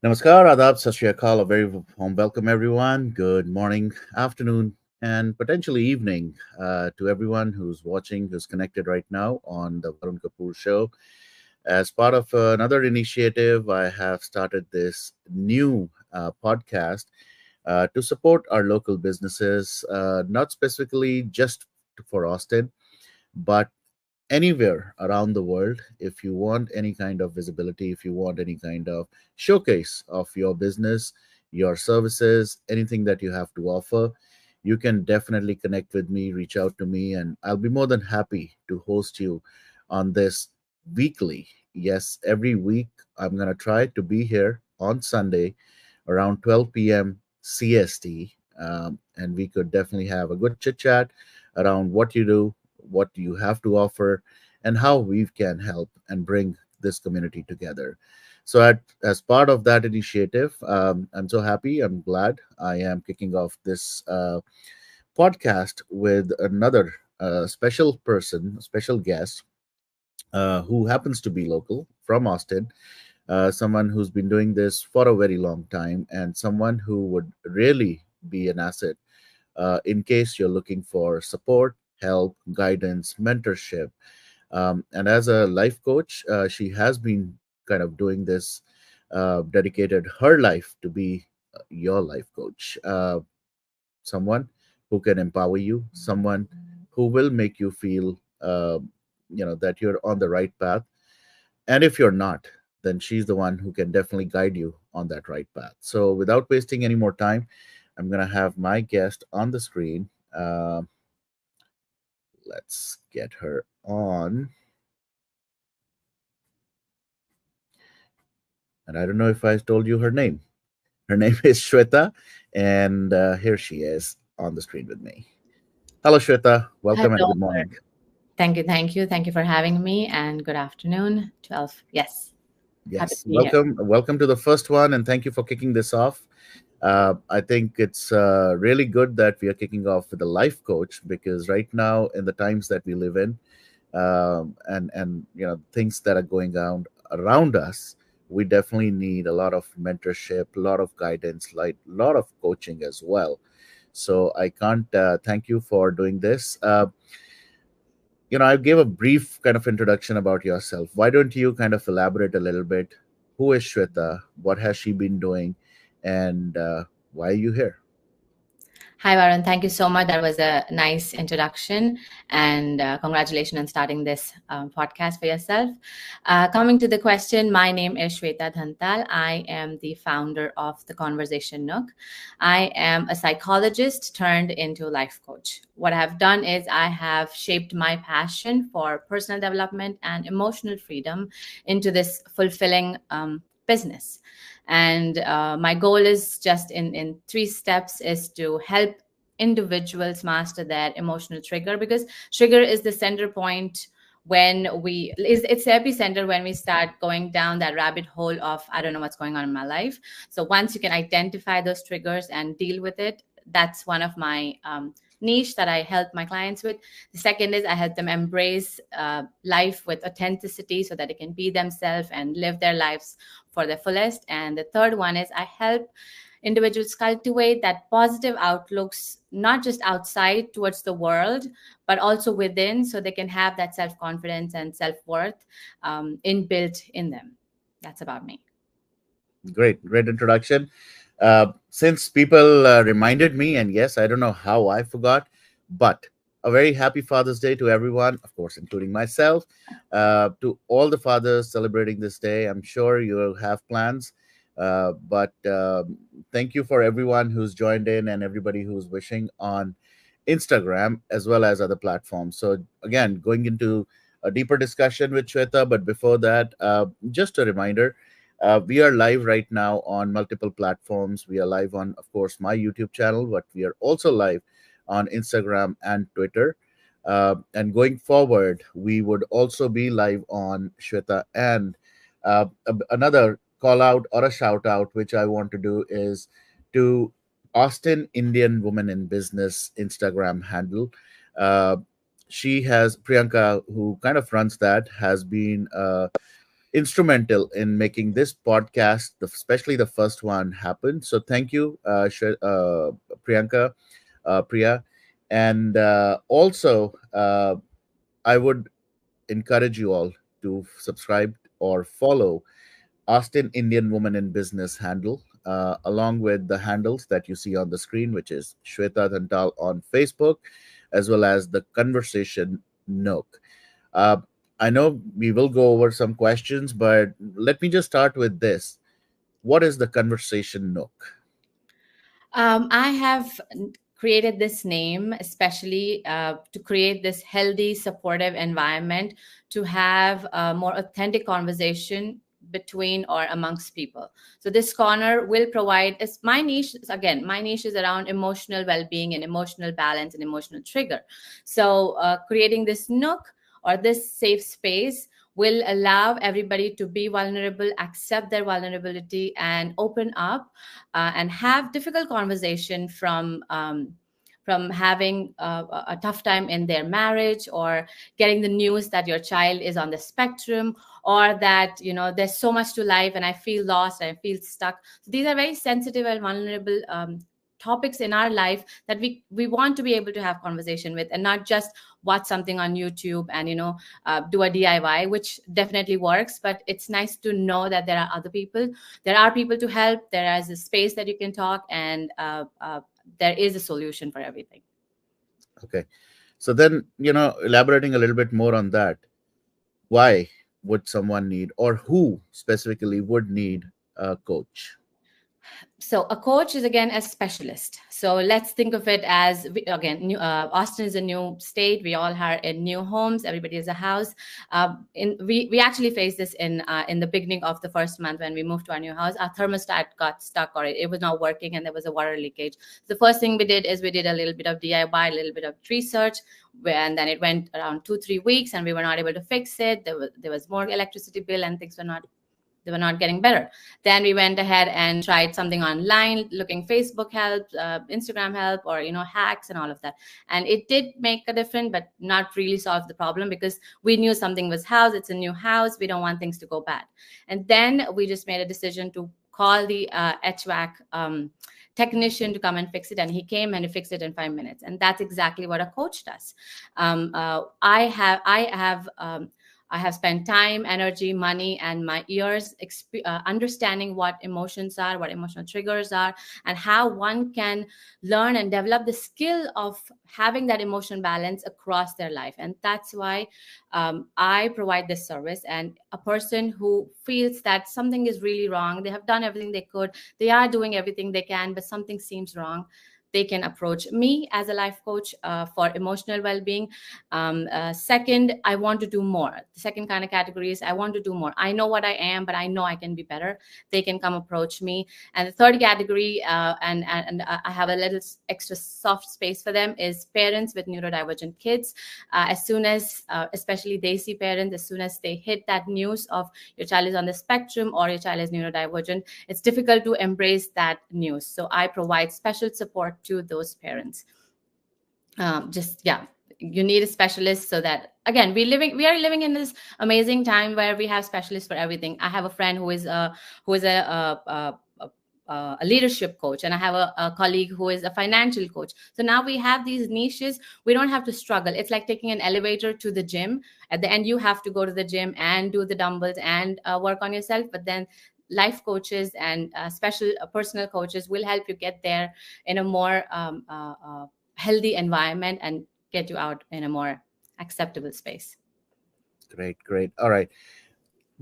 Namaskar, Adab, Sat Shri Akal, a very warm welcome, everyone. Good morning, afternoon, and potentially evening to everyone who's watching, who's connected right now on the Varun Kapoor Show. As part of another initiative, I have started this new podcast to support our local businesses, not specifically just for Austin, but anywhere around the world. If you want any kind of visibility, if you want any kind of showcase of your business, your services, anything that you have to offer, you can definitely connect with me, reach out to me, and I'll be more than happy to host you on this weekly. Yes, every week I'm going to try to be here on Sunday around 12 p.m. CST. And we could definitely have a good chit chat around what you do, what you have to offer, and how we can help and bring this community together. So, as part of that initiative, I'm so happy. I'm glad I am kicking off this podcast with another special person, special guest who happens to be local from Austin, someone who's been doing this for a very long time, and someone who would really be an asset in case you're looking for support, help, guidance, mentorship. And as a life coach, she has been kind of doing this, dedicated her life to be your life coach, someone who can empower you, someone who will make you feel, that you're on the right path. And if you're not, then she's the one who can definitely guide you on that right path. So, without wasting any more time, I'm going to have my guest on the screen. Let's get her on. And I don't know if I told you her name. Her name is Shweta, and here she is on the screen with me. Hello, Shweta. Welcome and Hello. good morning. Thank you for having me, and good afternoon. 12. Yes, happy to Yes, be here. welcome to the first one, and thank you for kicking this off. I think it's really good that we are kicking off with a life coach because right now, in the times that we live in, and things that are going on around us, we definitely need a lot of mentorship, a lot of guidance, like a lot of coaching as well. So I can't thank you for doing this. I gave a brief kind of introduction about yourself. Why don't you kind of elaborate a little bit? Who is Shweta? What has she been doing? And why are you here? Hi, Varun. Thank you so much. That was a nice introduction, and congratulations on starting this podcast for yourself. Coming to the question, my name is Swetha Dhantal. I am the founder of the Conversation Nook. I am a psychologist turned into life coach. What I have done is I have shaped my passion for personal development and emotional freedom into this fulfilling business. And my goal is just in three steps is to help individuals master their emotional trigger, because trigger is the center point when it's the epicenter when we start going down that rabbit hole of I don't know what's going on in my life. So once you can identify those triggers and deal with it, that's one of my niche that I help my clients with. The second is I help them embrace life with authenticity so that they can be themselves and live their lives for the fullest. And the third one is I help individuals cultivate that positive outlooks, not just outside towards the world, but also within, so they can have that self confidence and self worth inbuilt in them. That's about me. Great introduction. Since people reminded me, and yes, I don't know how I forgot, but a very happy Father's Day to everyone, of course, including myself, to all the fathers celebrating this day. I'm sure you'll have plans, but thank you for everyone who's joined in and everybody who's wishing on Instagram as well as other platforms. So, again, going into a deeper discussion with Shweta, but before that, just a reminder, we are live right now on multiple platforms. We are live on, of course, my YouTube channel, but we are also live on Instagram and Twitter. And going forward, we would also be live on Shweta. And another call out or a shout out, which I want to do, is to Austin Indian Woman in Business Instagram handle. Uh, she has Priyanka, who kind of runs that, has been instrumental in making this podcast, especially the first one, happen. So thank you, Priyanka, Priya. And also, I would encourage you all to subscribe or follow Austin Indian Woman in Business handle, along with the handles that you see on the screen, which is Swetha Dhantal on Facebook, as well as the Conversation Nook. Uh, I know we will go over some questions, but let me just start with this. What is the Conversation Nook? I have created this name especially to create this healthy, supportive environment to have a more authentic conversation between or amongst people. So this corner will provide is my niche. Again, my niche is around emotional well-being and emotional balance and emotional trigger. So creating this nook or this safe space will allow everybody to be vulnerable, accept their vulnerability, and open up and have difficult conversation from having a tough time in their marriage, or getting the news that your child is on the spectrum, or that there's so much to life and I feel lost, I feel stuck. So these are very sensitive and vulnerable topics in our life that we want to be able to have conversation with, and not just watch something on YouTube and do a DIY, which definitely works, but it's nice to know that there are people to help, there is a space that you can talk, and there is a solution for everything. Okay. So then, elaborating a little bit more on that, why would someone need, or who specifically would need a coach? So a coach is again a specialist. So let's think of it as again, Austin is a new state. We all are in new homes. Everybody has a house. We actually faced this in the beginning of the first month when we moved to our new house. Our thermostat got stuck, or it was not working, and there was a water leakage. The first thing we did is we did a little bit of DIY, a little bit of research, and then it went around 2-3 weeks, and we were not able to fix it. There was more electricity bill, and things were not getting better. Then we went ahead and tried something online, looking Facebook help, Instagram help, or hacks and all of that. And it did make a difference, but not really solve the problem, because we knew something was house. It's a new house. We don't want things to go bad. And then we just made a decision to call the HVAC technician to come and fix it, and he came and he fixed it in 5 minutes. And that's exactly what a coach does. I have spent time, energy, money, and my years understanding what emotions are, what emotional triggers are, and how one can learn and develop the skill of having that emotion balance across their life. And that's why I provide this service. And a person who feels that something is really wrong, they have done everything they could, they are doing everything they can, but something seems wrong, they can approach me as a life coach for emotional well-being. Second, I want to do more. The second kind of category is I want to do more. I know what I am, but I know I can be better. They can come approach me. And the third category, and I have a little extra soft space for them, is parents with neurodivergent kids. As soon as, especially they see parents, as soon as they hit that news of your child is on the spectrum or your child is neurodivergent, it's difficult to embrace that news. So I provide special support to those parents. You need a specialist, so that again we are living in this amazing time where we have specialists for everything. I have a friend who is a leadership coach, and I have a colleague who is a financial coach. So now we have these niches. We don't have to struggle. It's like taking an elevator to the gym. At the end, you have to go to the gym and do the dumbbells and work on yourself, but then life coaches and special personal coaches will help you get there in a more healthy environment and get you out in a more acceptable space. Great, great. All right.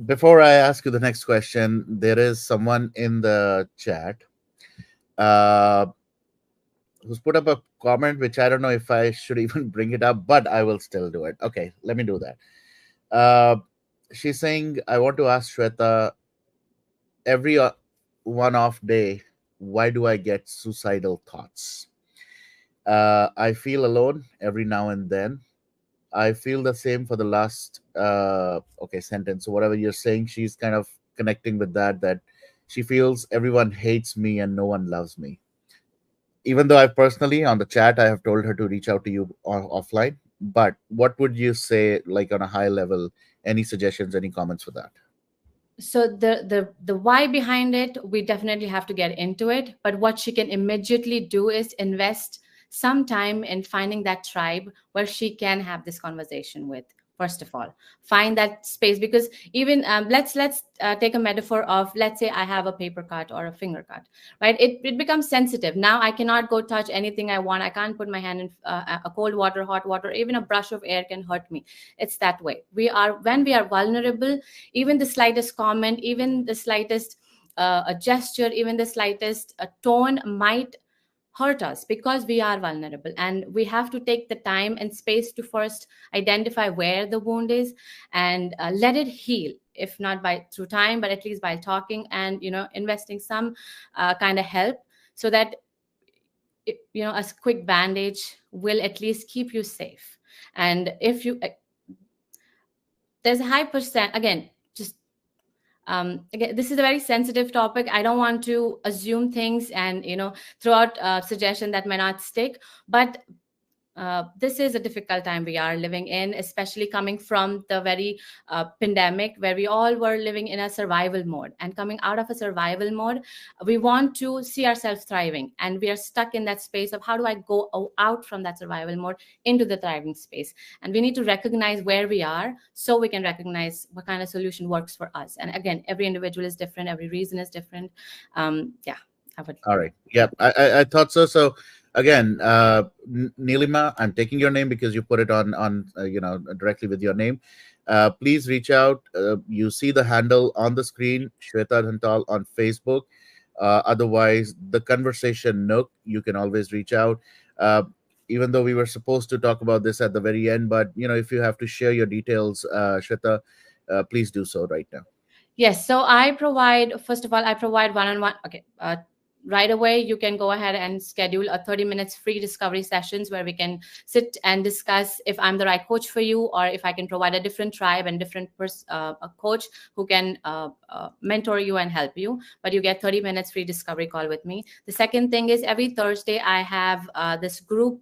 Before I ask you the next question, there is someone in the chat uh, who's put up a comment, which I don't know if I should even bring it up, but I will still do it. Okay, let me do that. She's saying, I want to ask Shweta, every one off day, why do I get suicidal thoughts? I feel alone every now and then. I feel the same for the last okay sentence. So whatever you're saying, she's kind of connecting with that she feels everyone hates me and no one loves me. Even though I personally on the chat I have told her to reach out to you offline. But what would you say, like on a high level? Any suggestions? Any comments for that? So the why behind it, we definitely have to get into it, but what she can immediately do is invest some time in finding that tribe where she can have this conversation with. First of all, find that space, because even let's take a metaphor of, let's say I have a paper cut or a finger cut, right? It becomes sensitive. Now I cannot go touch anything I want. I can't put my hand in a cold water, hot water, even a brush of air can hurt me. It's that way. We are, when we are vulnerable, even the slightest comment, even the slightest a gesture, even the slightest tone might hurt us, because we are vulnerable, and we have to take the time and space to first identify where the wound is, and let it heal, if not by through time, but at least by talking and investing some kind of help, so that a quick bandage will at least keep you safe. And if you there's a high percent, again, just again, this is a very sensitive topic. I don't want to assume things and throw out a suggestion that may not stick, but this is a difficult time we are living in, especially coming from the very pandemic, where we all were living in a survival mode. And coming out of a survival mode, we want to see ourselves thriving. And we are stuck in that space of, how do I go out from that survival mode into the thriving space? And we need to recognize where we are, so we can recognize what kind of solution works for us. And again, every individual is different, every reason is different. Yeah, I would. All right. Yep. I thought so. So again, Nilima, I'm taking your name because you put it on directly with your name. Please reach out. You see the handle on the screen, Shweta Dhantal on Facebook. Otherwise, the Conversation Nook, you can always reach out. Uh, Even though we were supposed to talk about this at the very end, but if you have to share your details, Shweta, please do so right now. Yes, so first of all, I provide one-on-one. Okay, right away, you can go ahead and schedule a 30 minutes free discovery sessions, where we can sit and discuss if I'm the right coach for you, or if I can provide a different tribe and different a coach who can mentor you and help you. But you get 30 minutes free discovery call with me. The second thing is, every Thursday I have this group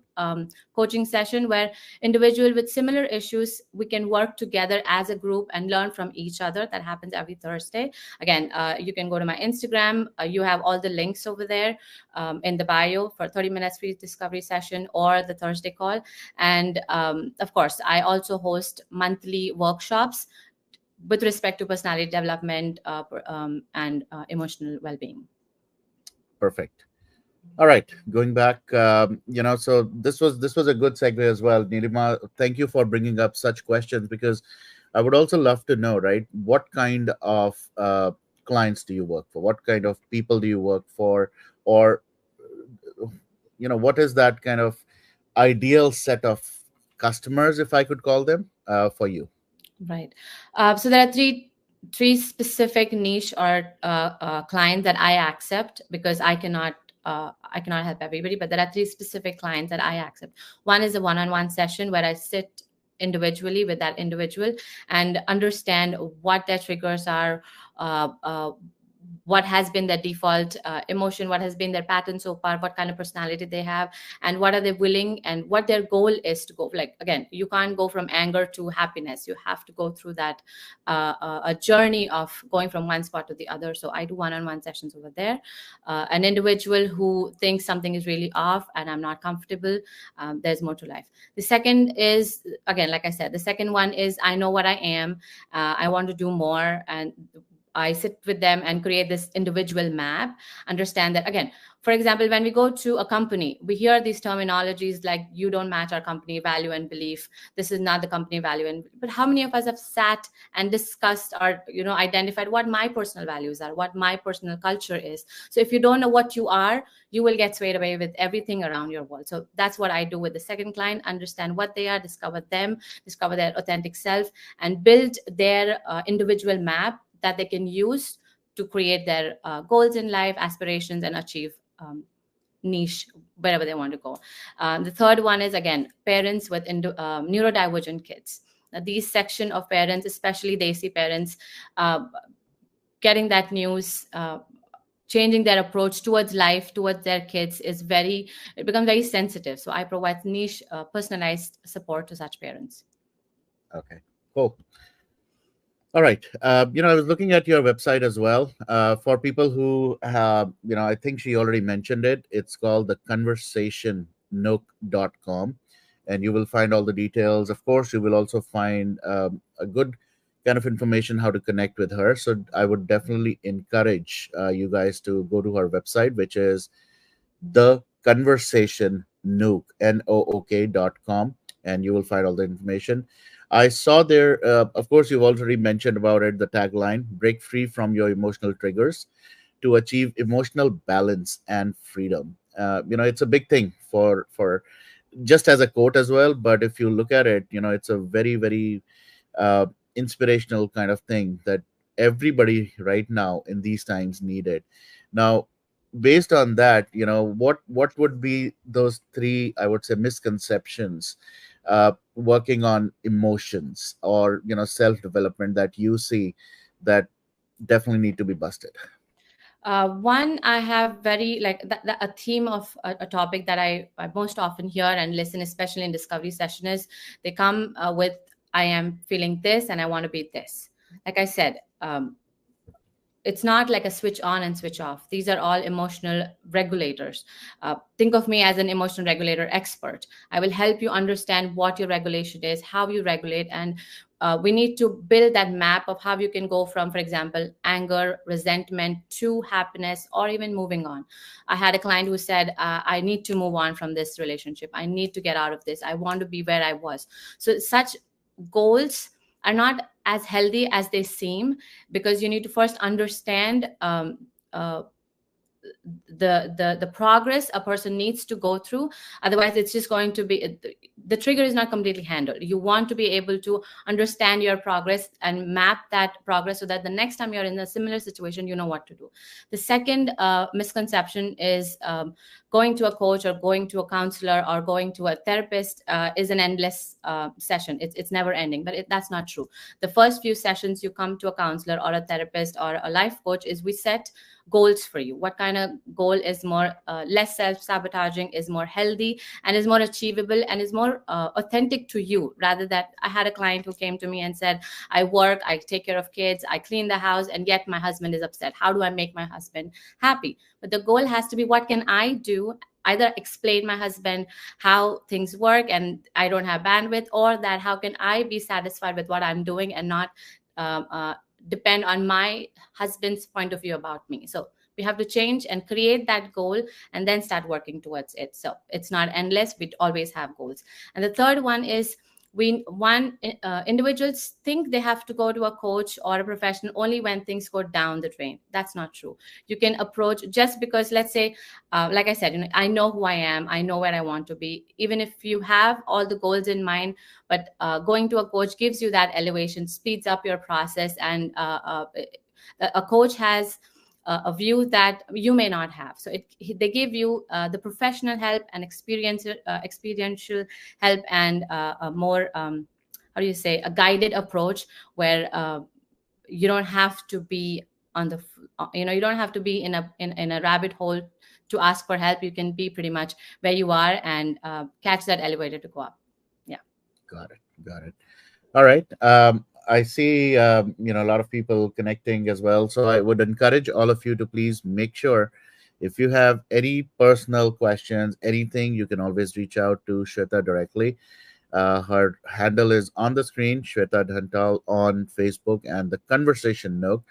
coaching session, where individual with similar issues, we can work together as a group and learn from each other. That happens every Thursday. Again, you can go to my Instagram. You have all the links over there in the bio for 30 minutes free discovery session or the Thursday call. And of course, I also host monthly workshops with respect to personality development and emotional well-being. Perfect. All right, going back, so this was a good segue as well. Nilima, thank you for bringing up such questions, because I would also love to know, right, what kind of clients do you work for? What kind of people do you work for? Or, what is that kind of ideal set of customers, if I could call them, for you? Right. So there are three specific niche or clients that I accept, because I cannot help everybody, but there are three specific clients that I accept. One is a one-on-one session, where I sit individually with that individual and understand what their triggers are, what has been their default emotion, what has been their pattern so far, what kind of personality they have, and what are they willing, and what their goal is to go. Like, again, you can't go from anger to happiness. You have to go through that a journey of going from one spot to the other. So I do one-on-one sessions over there. An individual who thinks something is really off and I'm not comfortable, there's more to life. The second is, again, like I said, the second one is, I know what I am, I want to do more, and I sit with them and create this individual map. Understand that, again, for example, when we go to a company, we hear these terminologies like, you don't match our company value and belief. This is not the company value. But how many of us have sat and discussed, or identified what my personal values are, what my personal culture is? So if you don't know what you are, you will get swayed away with everything around your world. So that's what I do with the second client. Understand what they are, discover them, discover their authentic self, and build their individual map that they can use to create their goals in life, aspirations, and achieve niche wherever they want to go. The third one is, again, parents with neurodivergent kids. Now, these section of parents, especially Desi parents, getting that news, changing their approach towards life, towards their kids, it becomes very sensitive. So I provide niche, personalized support to such parents. Okay, cool. All right. I was looking at your website as well. For people who, I think she already mentioned it. It's called the conversationnook.com, and you will find all the details. Of course, you will also find a good kind of information how to connect with her. So I would definitely encourage you guys to go to her website, which is the Conversation Nook, NOOK.com, and you will find all the information. I saw there, of course, you've already mentioned about it, the tagline: break free from your emotional triggers to achieve emotional balance and freedom. It's a big thing for just as a quote as well. But if you look at it, it's a very, very uh, inspirational kind of thing that everybody right now in these times needed. Now, based on that, what would be those three, I would say, misconceptions working on emotions or self development that you see that definitely need to be busted? One, I have very like a theme of a topic that I most often hear and listen, especially in discovery session, is they come with, I am feeling this and I want to be this. Like I said, it's not like a switch on and switch off. These are all emotional regulators. Think of me as an emotional regulator expert. I will help you understand what your regulation is, how you regulate, and we need to build that map of how you can go from, for example, anger, resentment to happiness, or even moving on. I had a client who said, I need to move on from this relationship. I need to get out of this. I want to be where I was. So, such goals are not as healthy as they seem, because you need to first understand uh, the progress a person needs to go through. Otherwise, it's just going to be, the trigger is not completely handled. You want to be able to understand your progress and map that progress so that the next time you're in a similar situation, you know what to do. The second misconception is going to a coach or going to a counselor or going to a therapist is an endless session. It's never ending, but that's not true. The first few sessions you come to a counselor or a therapist or a life coach is we set goals for you. What kind of goal is more less self-sabotaging, is more healthy, and is more achievable, and is more authentic to you. Rather that, I had a client who came to me and said, I work, I take care of kids, I clean the house, and yet my husband is upset. How do I make my husband happy? But the goal has to be, what can I do? Either explain my husband how things work and I don't have bandwidth, or that how can I be satisfied with what I'm doing and not um, uh, depend on my husband's point of view about me. So we have to change and create that goal and then start working towards it. So it's not endless. We always have goals. And the third one is, individuals think they have to go to a coach or a professional only when things go down the drain. That's not true. You can approach, just because, let's say, like I said, I know who I am, I know where I want to be. Even if you have all the goals in mind, but going to a coach gives you that elevation, speeds up your process, and a coach has a view that you may not have. So they give you the professional help and experiential help, and a more how do you say, a guided approach, where you don't have to be on the you don't have to be in a rabbit hole to ask for help. You can be pretty much where you are and catch that elevator to go up. Yeah. Got it. Got it. All right. I see, a lot of people connecting as well. So I would encourage all of you to please make sure, if you have any personal questions, anything, you can always reach out to Shweta directly. Her handle is on the screen, Shweta Dhantal on Facebook, and the Conversation Nook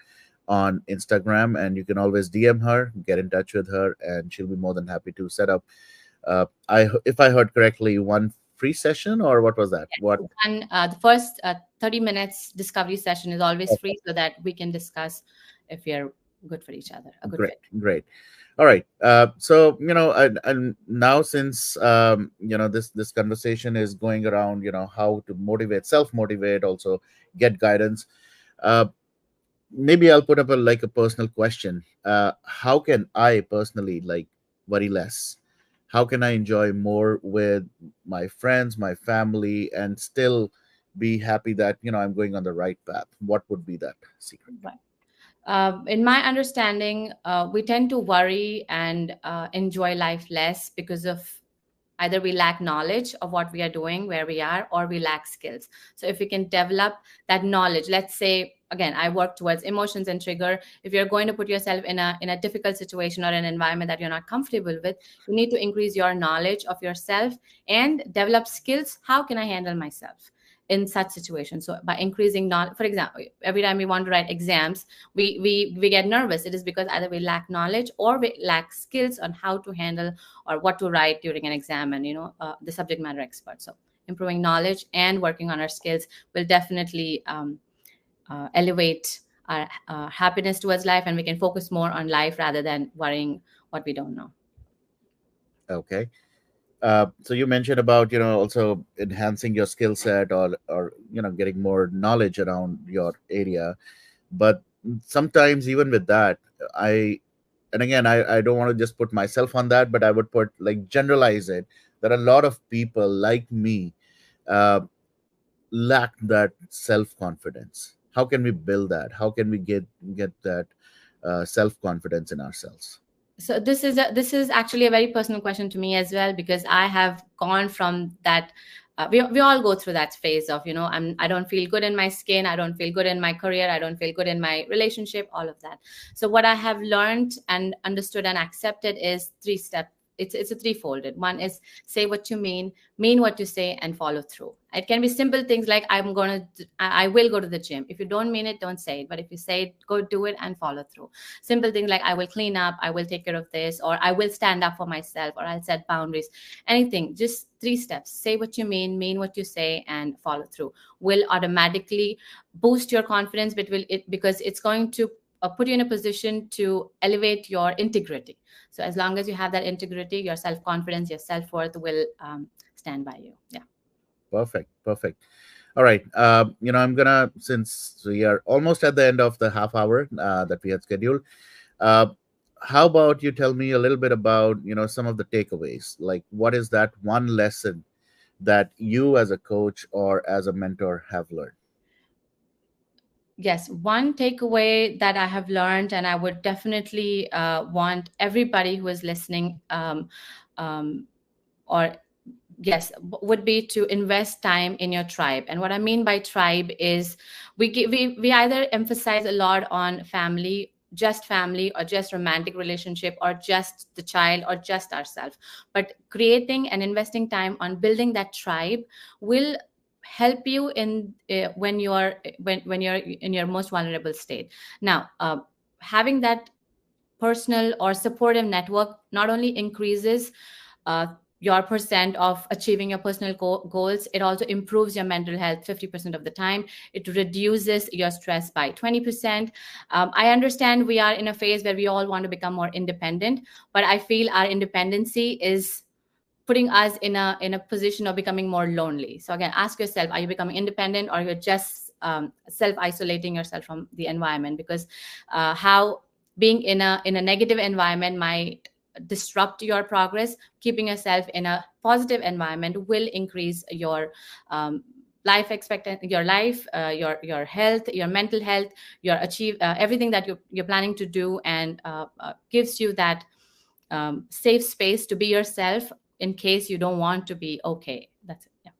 on Instagram. And you can always DM her, get in touch with her, and she'll be more than happy to set up. If I heard correctly, one free session, or what was that? What? And the first 30 minutes discovery session is always free, so that we can discuss if we are good for each other, a good Great, fit. great. All right. So and now, since this conversation is going around, how to motivate, self motivate, also get guidance. Uh, Maybe I'll put up a personal question. How can I personally worry less? How can I enjoy more with my friends, my family, and still be happy that I'm going on the right path? What would be that secret? Right. In my understanding, we tend to worry and enjoy life less because of either we lack knowledge of what we are doing, where we are, or we lack skills. So if we can develop that knowledge, let's say again, I work towards emotions and trigger. If you're going to put yourself in a difficult situation or an environment that you're not comfortable with, you need to increase your knowledge of yourself and develop skills. How can I handle myself in such situations? So by increasing knowledge, for example, every time we want to write exams, we get nervous. It is because either we lack knowledge or we lack skills on how to handle or what to write during an exam, and the subject matter expert. So improving knowledge and working on our skills will definitely elevate our happiness towards life, and we can focus more on life rather than worrying what we don't know. Okay. So you mentioned about also enhancing your skill set, or getting more knowledge around your area. But sometimes even with that, I and again, I don't want to just put myself on that, but I would put, like, generalize it. There are a lot of people like me, uh, lack that self confidence. How can we build that? How can we get that self confidence in ourselves? So this is actually a very personal question to me as well, because I have gone from that. We all go through that phase of, I don't feel good in my skin, I don't feel good in my career, I don't feel good in my relationship, all of that. So what I have learned and understood and accepted is three step. It's a threefolded. One is say what you mean what you say, and follow through. It can be simple things like I will go to the gym. If you don't mean it, don't say it. But if you say it, go do it and follow through. Simple things like I will clean up, I will take care of this, or I will stand up for myself, or I'll set boundaries. Anything, just three steps. Say what you mean what you say, and follow through will automatically boost your confidence, because it's going to put you in a position to elevate your integrity. So as long as you have that integrity, your self-confidence, your self-worth will stand by you. Yeah. Perfect, perfect. All right. I'm gonna, since we are almost at the end of the half hour that we had scheduled, uh, how about you tell me a little bit about some of the takeaways? Like, what is that one lesson that you, as a coach or as a mentor, have learned? Yes, one takeaway that I have learned, and I would definitely want everybody who is listening, um, or yes, would be to invest time in your tribe. And what I mean by tribe is we either emphasize a lot on family, or just romantic relationship, or just the child, or just ourselves. But creating and investing time on building that tribe will help you in when you're in your most vulnerable state. Now, having that personal or supportive network not only increases uh, your percent of achieving your personal goals, it also improves your mental health 50% of the time. It reduces your stress by 20%. I understand we are in a phase where we all want to become more independent, but I feel our independency is putting us in a position of becoming more lonely. So again, ask yourself, are you becoming independent, or you're just self isolating yourself from the environment? Because how being in a negative environment might disrupt your progress. Keeping yourself in a positive environment will increase your life expectancy, your life, your health, your mental health, your achieve everything that you're planning to do, and gives you that safe space to be yourself in case you don't want to be. Okay, that's it. Yeah.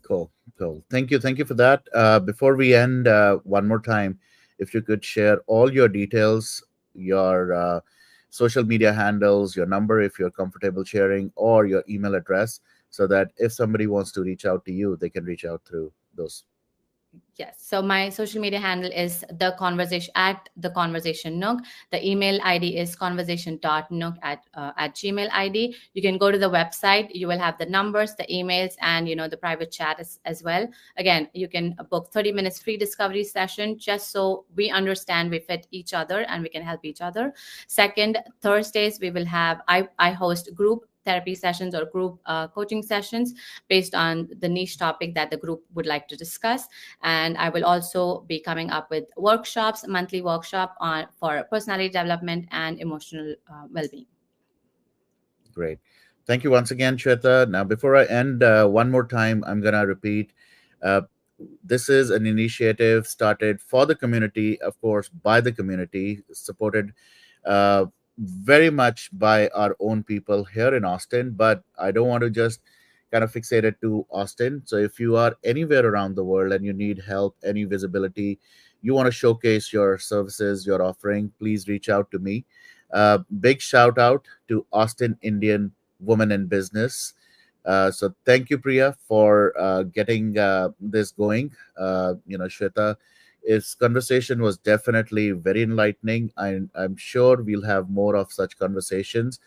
Cool, cool. Thank you for that. Before we end, one more time, if you could share all your details, your social media handles, your number, if you're comfortable sharing, or your email address, so that if somebody wants to reach out to you, they can reach out through those. Yes. So my social media handle is the Conversation Nook. The email ID is conversation.nook at Gmail ID. You can go to the website. You will have the numbers, the emails, and the private chat as well. Again, you can book 30 minutes free discovery session, just so we understand we fit each other and we can help each other. Second, Thursdays we will have I host group therapy sessions or group coaching sessions based on the niche topic that the group would like to discuss. And I will also be coming up with workshops, monthly workshop on for personality development and emotional well-being. Great. Thank you once again, Shweta. Now, before I end, one more time, I'm going to repeat. Uh, this is an initiative started for the community, of course, by the community, supported uh, very much by our own people here in Austin. But I don't want to just kind of fixate it to Austin. So if you are anywhere around the world and you need help, any visibility, you want to showcase your services, your offering, please reach out to me. Big shout out to Austin Indian Woman in Business. So thank you, Priya, for getting this going. Shweta, its conversation was definitely very enlightening. I'm sure we'll have more of such conversations.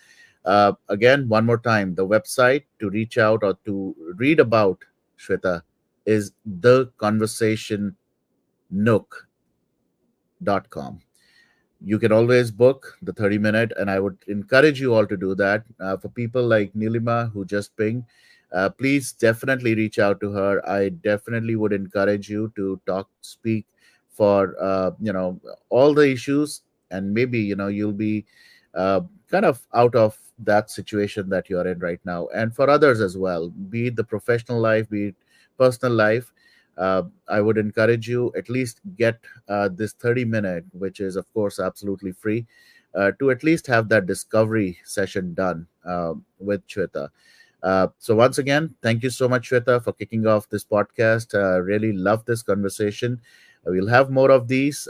Again, one more time, the website to reach out or to read about Shweta is theconversationnook.com. You can always book the 30-minute, and I would encourage you all to do that. For people like Nilima who just pinged, please definitely reach out to her. I definitely would encourage you to speak for all the issues, and maybe you'll be uh, kind of out of that situation that you're in right now, and for others as well, be it the professional life, be it personal life. I would encourage you at least get this 30-minute, which is, of course, absolutely free, to at least have that discovery session done with Shweta. So, once again, thank you so much, Shweta, for kicking off this podcast. Really love this conversation. We'll have more of these.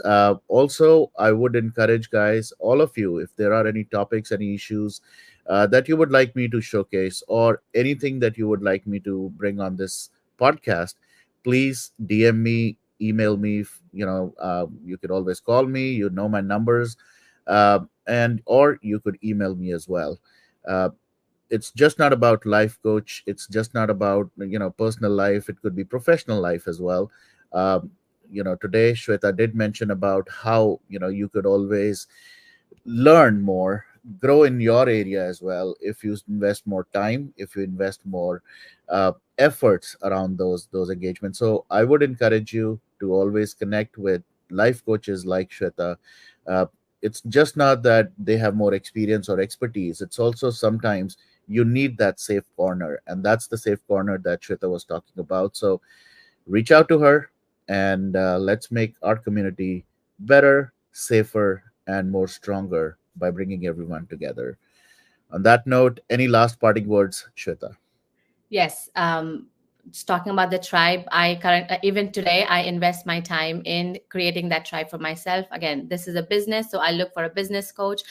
Also, I would encourage, guys, all of you, if there are any topics, any issues that you would like me to showcase, or anything that you would like me to bring on this podcast, please DM me, email me. You could always call me. You know my numbers, and or you could email me as well. Uh, it's just not about life coach. It's just not about personal life. It could be professional life as well. Um, Today Shweta did mention about how you could always learn more, grow in your area as well if you invest more time, if you invest more efforts around those engagements. So I would encourage you to always connect with life coaches like Shweta. uh, it's just not that they have more experience or expertise, it's also sometimes you need that safe corner, and that's the safe corner that Shweta was talking about. So reach out to her, and let's make our community better, safer, and more stronger by bringing everyone together. On that note, any last parting words, Shweta? Yes. Just talking about the tribe, even today I invest my time in creating that tribe for myself. Again, this is a business, so I look for a business coach.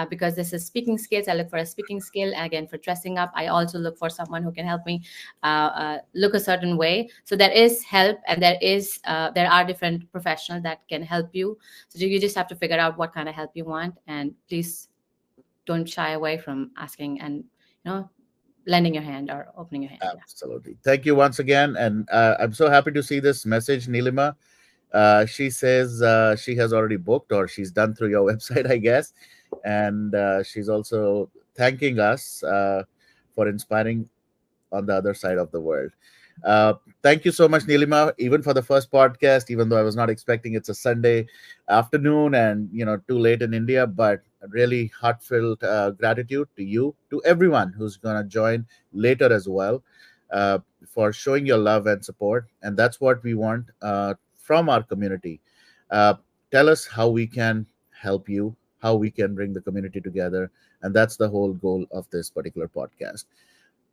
Because this is speaking skills, I look for a speaking skill. And again, for dressing up, I also look for someone who can help me look a certain way. So there is help, and there are different professionals that can help you. So you just have to figure out what kind of help you want, and please don't shy away from asking and lending your hand or opening your hand. Yeah. Absolutely. Thank you once again. And I'm so happy to see this message, Nilima. She says she has already booked, or she's done through your website, I guess. And she's also thanking us for inspiring on the other side of the world. Uh, Thank you so much, Nilima, even for the first podcast, even though I was not expecting it's a Sunday afternoon and, too late in India, but really heartfelt gratitude to you, to everyone who's going to join later as well, for showing your love and support. And that's what we want from our community. Uh, Tell us how we can help you, how we can bring the community together. And that's the whole goal of this particular podcast.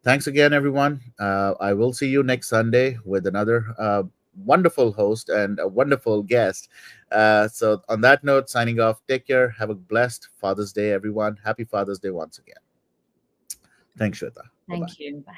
Thanks again, everyone. I will see you next Sunday with another wonderful host and a wonderful guest. So, on that note, signing off. Take care. Have a blessed Father's Day, everyone. Happy Father's Day once again. Thanks, Shweta. Bye bye. Thank you. Bye.